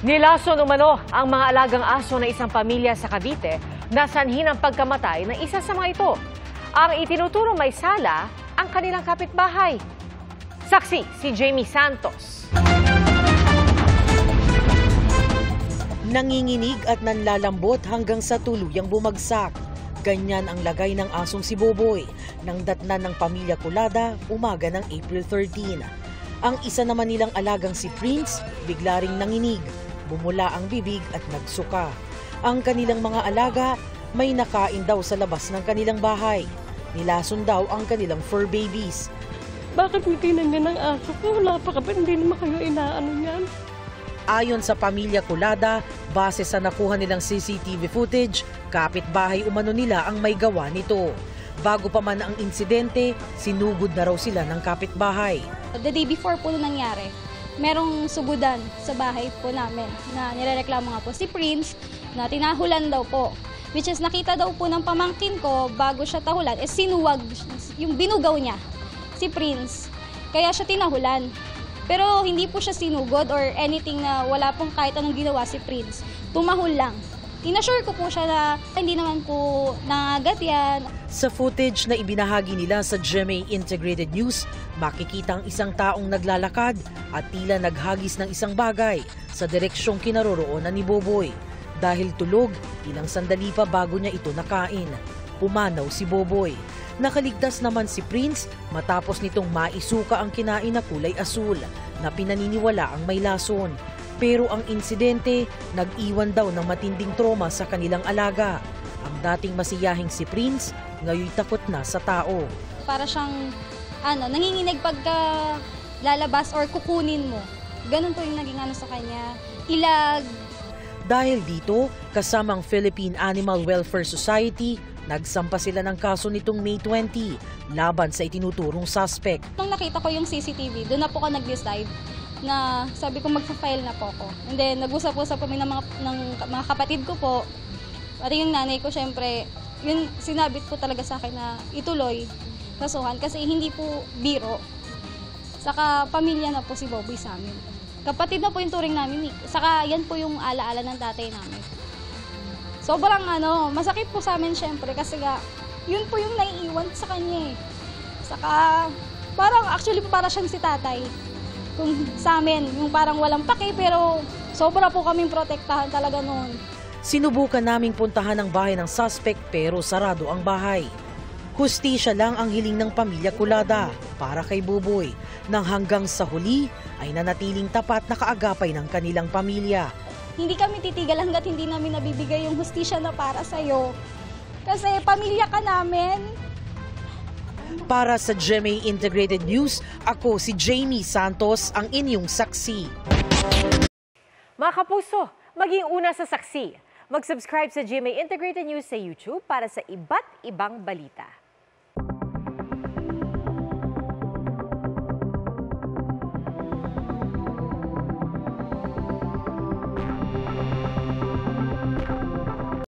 Nilason umano ang mga alagang aso ng isang pamilya sa Cavite na sanhi ng pagkamatay ng isa sa mga ito. Ang itinuturong may sala ang kanilang kapitbahay. Saksi si Jamie Santos. Nanginginig at nanlalambot hanggang sa tuluyang bumagsak. Ganyan ang lagay ng asong si Boboy nang datnan ng pamilya Culada umaga ng April 13. Ang isa naman nilang alagang si Prince bigla ring nanginig. Bumula ang bibig at nagsuka. Ang kanilang mga alaga may nakain daw sa labas ng kanilang bahay. Nilason daw ang kanilang fur babies. Bakit hindi nanyan ang aso ko? Wala pa kapag hindi naman kayo inaano yan. Ayon sa pamilya Culada, base sa nakuha nilang CCTV footage, kapitbahay umano nila ang may gawa nito. Bago pa man ang insidente, sinugod na raw sila ng kapitbahay. The day before po nangyari, merong sugudan sa bahay po namin na nirereklamo nga po si Prince na tinahulan daw po. Which is nakita daw po ng pamangkin ko bago siya tahulan, sinuwag, yung binugaw niya, si Prince. Kaya siya tinahulan. Pero hindi po siya sinugod or anything na wala pong kahit anong ginawa si Prince. Tumahol lang. Inassure ko po siya na hindi naman po nangagat yan. Sa footage na ibinahagi nila sa GMA Integrated News, makikita ang isang taong naglalakad at tila naghagis ng isang bagay sa direksyong kinaroroonan ni Boboy. Dahil tulog, ilang sandali pa bago niya ito nakain. Pumanaw si Boboy. Nakaligtas naman si Prince matapos nitong maisuka ang kinain na kulay asul na pinaniniwala ang may lason. Pero ang insidente, nag-iwan daw ng matinding trauma sa kanilang alaga. Ang dating masiyahing si Prince, ngayon takot na sa tao. Para siyang nanginginig pagka lalabas or kukunin mo. Ganun po yung naging sa kanya. Ilag. Dahil dito, kasamang Philippine Animal Welfare Society, nagsampa sila ng kaso nitong May 20 laban sa itinuturong suspect. Nung nakita ko yung CCTV, doon na po ako nag-decide na sabi ko magpa-file na po ako. And then nag-usap-usap kami ng mga kapatid ko po. Pati yung nanay ko syempre, yun sinabi po talaga sa akin na ituloy kasuhan kasi hindi po biro. Saka pamilya na po si Boboy sa amin. Kapatid na po yung turing namin. Saka yan po yung alaala ng tatay namin. Sobrang masakit po sa amin syempre kasi yun po yung naiiwan sa kanya eh. Saka parang actually para siyang si tatay. Kung sa amin, yung parang walang pake pero sobra po kaming protektahan talaga noon. Sinubukan naming puntahan ang bahay ng suspect pero sarado ang bahay. Hustisya lang ang hiling ng pamilya Culada para kay Boboy nang hanggang sa huli ay nanatiling tapat na kaagapay ng kanilang pamilya. Hindi kami titigil hanggat hindi namin nabibigay yung hustisya na para sa'yo. Kasi pamilya ka namin. Para sa GMA Integrated News, ako si Jamie Santos, ang inyong saksi. Mga kapuso, maging una sa saksi. Mag-subscribe sa GMA Integrated News sa YouTube para sa iba't ibang balita.